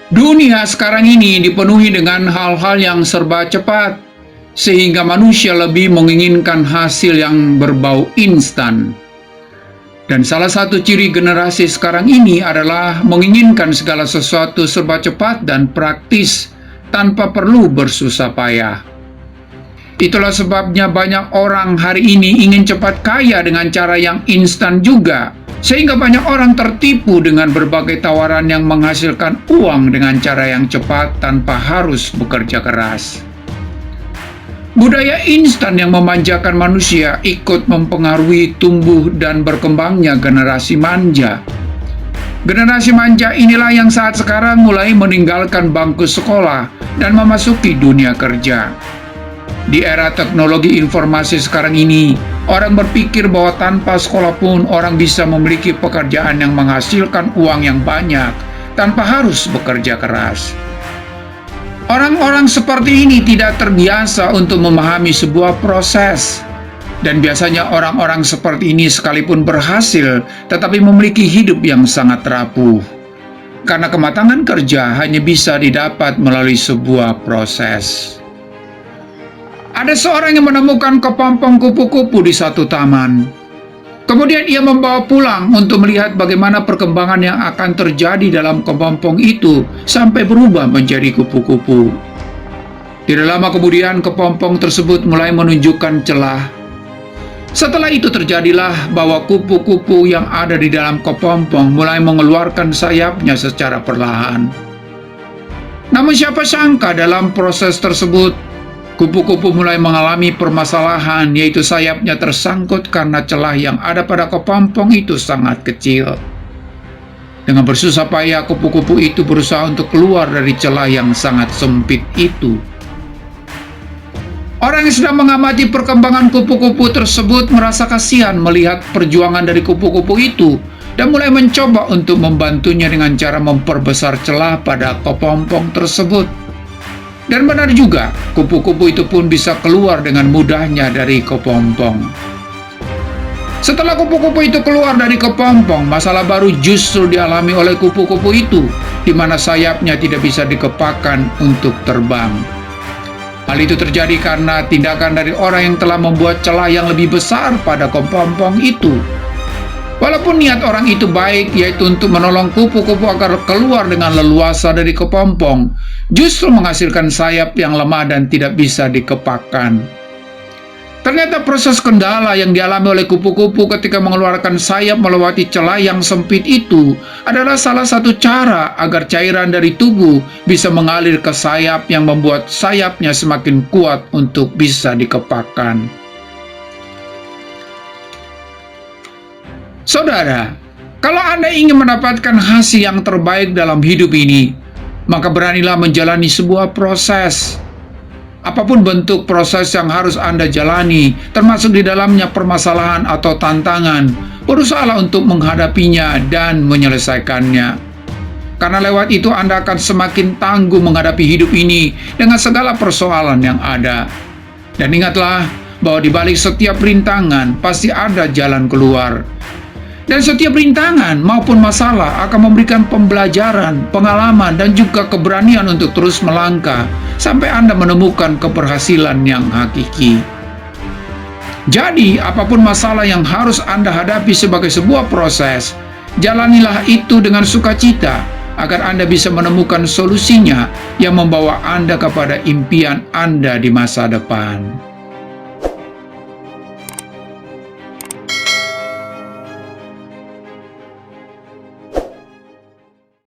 Dunia sekarang ini dipenuhi dengan hal-hal yang serba cepat, sehingga manusia lebih menginginkan hasil yang berbau instan. Dan salah satu ciri generasi sekarang ini adalah menginginkan segala sesuatu serba cepat dan praktis tanpa perlu bersusah payah. Itulah sebabnya banyak orang hari ini ingin cepat kaya dengan cara yang instan juga, sehingga banyak orang tertipu dengan berbagai tawaran yang menghasilkan uang dengan cara yang cepat tanpa harus bekerja keras. Budaya instan yang memanjakan manusia ikut mempengaruhi tumbuh dan berkembangnya generasi manja. Generasi manja inilah yang saat sekarang mulai meninggalkan bangku sekolah dan memasuki dunia kerja. Di era teknologi informasi sekarang ini, orang berpikir bahwa tanpa sekolah pun orang bisa memiliki pekerjaan yang menghasilkan uang yang banyak tanpa harus bekerja keras. Orang-orang seperti ini tidak terbiasa untuk memahami sebuah proses. Dan biasanya orang-orang seperti ini sekalipun berhasil, tetapi memiliki hidup yang sangat rapuh. Karena kematangan kerja hanya bisa didapat melalui sebuah proses. Ada seorang yang menemukan kepompong kupu-kupu di satu taman. Kemudian ia membawa pulang untuk melihat bagaimana perkembangan yang akan terjadi dalam kepompong itu sampai berubah menjadi kupu-kupu. Tidak lama kemudian kepompong tersebut mulai menunjukkan celah. Setelah itu terjadilah bahwa kupu-kupu yang ada di dalam kepompong mulai mengeluarkan sayapnya secara perlahan. Namun siapa sangka dalam proses tersebut kupu-kupu mulai mengalami permasalahan, yaitu sayapnya tersangkut karena celah yang ada pada kepompong itu sangat kecil. Dengan bersusah payah, kupu-kupu itu berusaha untuk keluar dari celah yang sangat sempit itu. Orang yang sedang mengamati perkembangan kupu-kupu tersebut merasa kasihan melihat perjuangan dari kupu-kupu itu dan mulai mencoba untuk membantunya dengan cara memperbesar celah pada kepompong tersebut. Dan benar juga, kupu-kupu itu pun bisa keluar dengan mudahnya dari kepompong. Setelah kupu-kupu itu keluar dari kepompong, masalah baru justru dialami oleh kupu-kupu itu, di mana sayapnya tidak bisa dikepakkan untuk terbang. Hal itu terjadi karena tindakan dari orang yang telah membuat celah yang lebih besar pada kepompong itu. Walaupun niat orang itu baik, yaitu untuk menolong kupu-kupu agar keluar dengan leluasa dari kepompong, justru menghasilkan sayap yang lemah dan tidak bisa dikepakkan. Ternyata proses kendala yang dialami oleh kupu-kupu ketika mengeluarkan sayap melewati celah yang sempit itu adalah salah satu cara agar cairan dari tubuh bisa mengalir ke sayap yang membuat sayapnya semakin kuat untuk bisa dikepakkan. Saudara, kalau Anda ingin mendapatkan hasil yang terbaik dalam hidup ini, maka beranilah menjalani sebuah proses. Apapun bentuk proses yang harus Anda jalani, termasuk di dalamnya permasalahan atau tantangan, berusahalah untuk menghadapinya dan menyelesaikannya. Karena lewat itu Anda akan semakin tangguh menghadapi hidup ini dengan segala persoalan yang ada. Dan ingatlah bahwa di balik setiap rintangan pasti ada jalan keluar. Dan setiap rintangan maupun masalah akan memberikan pembelajaran, pengalaman, dan juga keberanian untuk terus melangkah sampai Anda menemukan keberhasilan yang hakiki. Jadi, apapun masalah yang harus Anda hadapi sebagai sebuah proses, jalanilah itu dengan sukacita agar Anda bisa menemukan solusinya yang membawa Anda kepada impian Anda di masa depan.